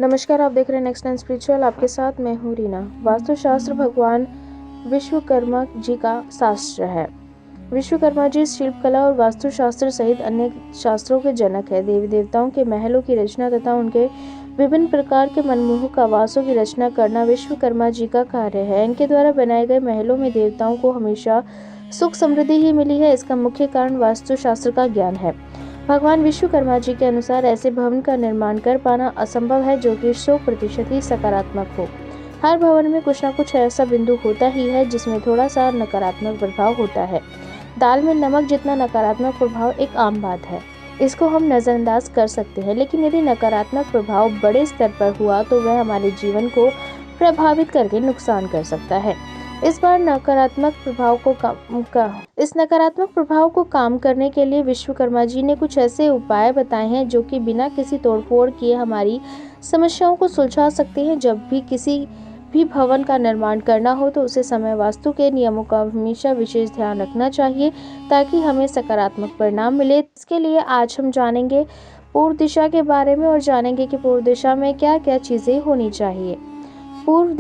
नमस्कार, आप देख रहे हैं नेक्स्ट टाइम स्पिरिचुअल। आपके साथ मैं हूँ रीना। वास्तुशास्त्र भगवान विश्वकर्मा जी का शास्त्र है। विश्वकर्मा जी शिल्पकला और वास्तुशास्त्र सहित अन्य शास्त्रों के जनक है। देवी देवताओं के महलों की रचना तथा उनके विभिन्न प्रकार के मनमोहक आवासों की रचना करना विश्वकर्मा जी का कार्य है। इनके द्वारा बनाए गए महलों में देवताओं को हमेशा सुख समृद्धि ही मिली है। इसका मुख्य कारण वास्तुशास्त्र का ज्ञान है। भगवान विश्वकर्मा जी के अनुसार ऐसे भवन का निर्माण कर पाना असंभव है जो कि 100% ही सकारात्मक हो। हर भवन में कुछ न कुछ ऐसा बिंदु होता ही है जिसमें थोड़ा सा नकारात्मक प्रभाव होता है। दाल में नमक जितना नकारात्मक प्रभाव एक आम बात है, इसको हम नजरअंदाज कर सकते हैं, लेकिन यदि नकारात्मक प्रभाव बड़े स्तर पर हुआ तो वह हमारे जीवन को प्रभावित करके नुकसान कर सकता है। इस नकारात्मक प्रभाव को कम करने के लिए विश्वकर्मा जी ने कुछ ऐसे उपाय बताए हैं जो कि बिना किसी तोड़फोड़ किए हमारी समस्याओं को सुलझा सकते हैं। जब भी किसी भी भवन का निर्माण करना हो तो उसे समय वास्तु के नियमों का हमेशा विशेष ध्यान रखना चाहिए ताकि हमें सकारात्मक परिणाम मिले। इसके लिए आज हम जानेंगे पूर्व दिशा के बारे में और जानेंगे कि पूर्व दिशा में क्या क्या चीजें होनी चाहिए। पूर्व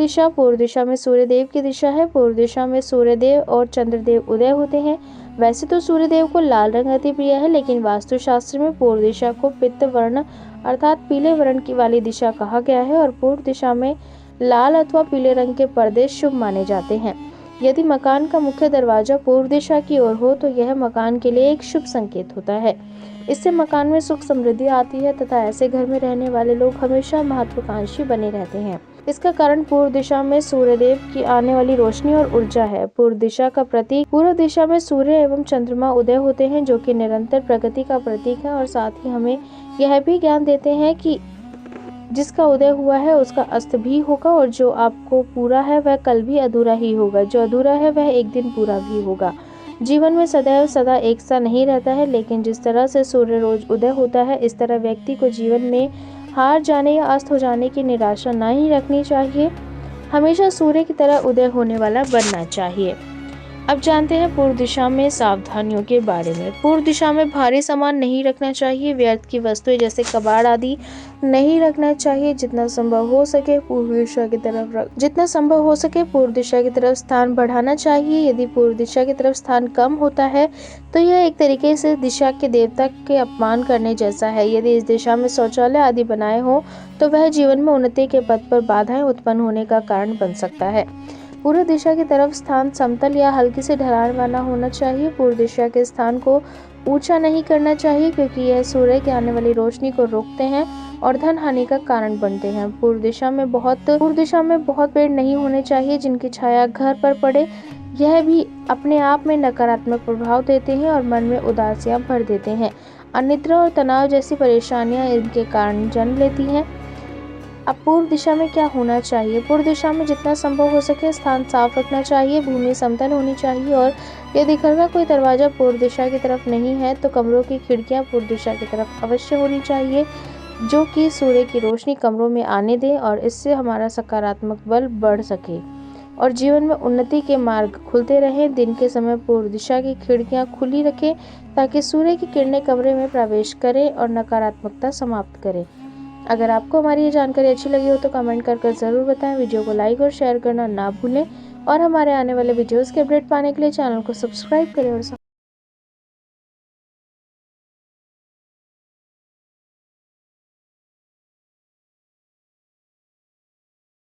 दिशा में सूर्यदेव की दिशा है। पूर्व दिशा में सूर्यदेव और चंद्रदेव उदय होते हैं। वैसे तो सूर्यदेव को लाल रंग अति प्रिय है, लेकिन वास्तुशास्त्र में पूर्व दिशा को पित्त वर्ण अर्थात पीले वर्ण की वाली दिशा कहा गया है और पूर्व दिशा में लाल अथवा पीले रंग के पर्दे शुभ माने जाते हैं। यदि मकान का मुख्य दरवाजा पूर्व दिशा की ओर हो तो यह मकान के लिए एक शुभ संकेत होता है। इससे मकान में सुख समृद्धि आती है तथा ऐसे घर में रहने वाले लोग हमेशा महत्वाकांक्षी बने रहते हैं। इसका कारण पूर्व दिशा में सूर्यदेव की आने वाली रोशनी और ऊर्जा है। पूर्व दिशा का प्रतीक पूर्व दिशा में सूर्य एवं चंद्रमा उदय होते हैं जो कि निरंतर प्रगति का प्रतीक है और साथ ही हमें यह भी ज्ञान देते हैं कि जिसका उदय हुआ है उसका अस्त भी होगा और जो आपको पूरा है वह कल भी अधूरा ही होगा, जो अधूरा है वह एक दिन पूरा भी होगा। जीवन में सदैव सदा एक सा नहीं रहता है, लेकिन जिस तरह से सूर्य रोज उदय होता है इस तरह व्यक्ति को जीवन में हार जाने या अस्त हो जाने की निराशा न ही रखनी चाहिए। हमेशा सूर्य की तरह उदय होने वाला बनना चाहिए। अब जानते हैं पूर्व दिशा में सावधानियों के बारे में। पूर्व दिशा में भारी सामान नहीं रखना चाहिए। व्यर्थ की वस्तुएं जैसे कबाड़ आदि नहीं रखना चाहिए। जितना संभव हो सके पूर्व दिशा की तरफ स्थान बढ़ाना चाहिए। यदि पूर्व दिशा की तरफ स्थान कम होता है तो यह एक तरीके से दिशा के देवता के अपमान करने जैसा है। यदि इस दिशा में शौचालय आदि बनाए हो तो वह जीवन में उन्नति के पथ पर बाधाएं उत्पन्न होने का कारण बन सकता है। पूर्व दिशा की तरफ स्थान समतल या हल्की से ढलान वाला होना चाहिए। पूर्व दिशा के स्थान को ऊंचा नहीं करना चाहिए क्योंकि यह सूर्य की आने वाली रोशनी को रोकते हैं और धन हानि का कारण बनते हैं। पूर्व दिशा में बहुत पेड़ नहीं होने चाहिए जिनकी छाया घर पर पड़े। यह भी अपने आप में नकारात्मक प्रभाव देते हैं और मन में उदासियां भर देते हैं। अनिद्रा और तनाव जैसी परेशानियां इनके कारण जन्म लेती हैं। अब पूर्व दिशा में क्या होना चाहिए? पूर्व दिशा में जितना संभव हो सके स्थान साफ रखना चाहिए। भूमि समतल होनी चाहिए और यदि घर का कोई दरवाजा पूर्व दिशा की तरफ नहीं है तो कमरों की खिड़कियां पूर्व दिशा की तरफ अवश्य होनी चाहिए, जो कि सूर्य की रोशनी कमरों में आने दे और इससे हमारा सकारात्मक बल बढ़ सके और जीवन में उन्नति के मार्ग खुलते रहें। दिन के समय पूर्व दिशा की खिड़कियां खुली रखें ताकि सूर्य की किरणें कमरे में प्रवेश करें और नकारात्मकता समाप्त करें। अगर आपको हमारी ये जानकारी अच्छी लगी हो तो कमेंट कर ज़रूर बताएं। वीडियो को लाइक और शेयर करना ना भूलें और हमारे आने वाले वीडियोस के अपडेट पाने के लिए चैनल को सब्सक्राइब करें और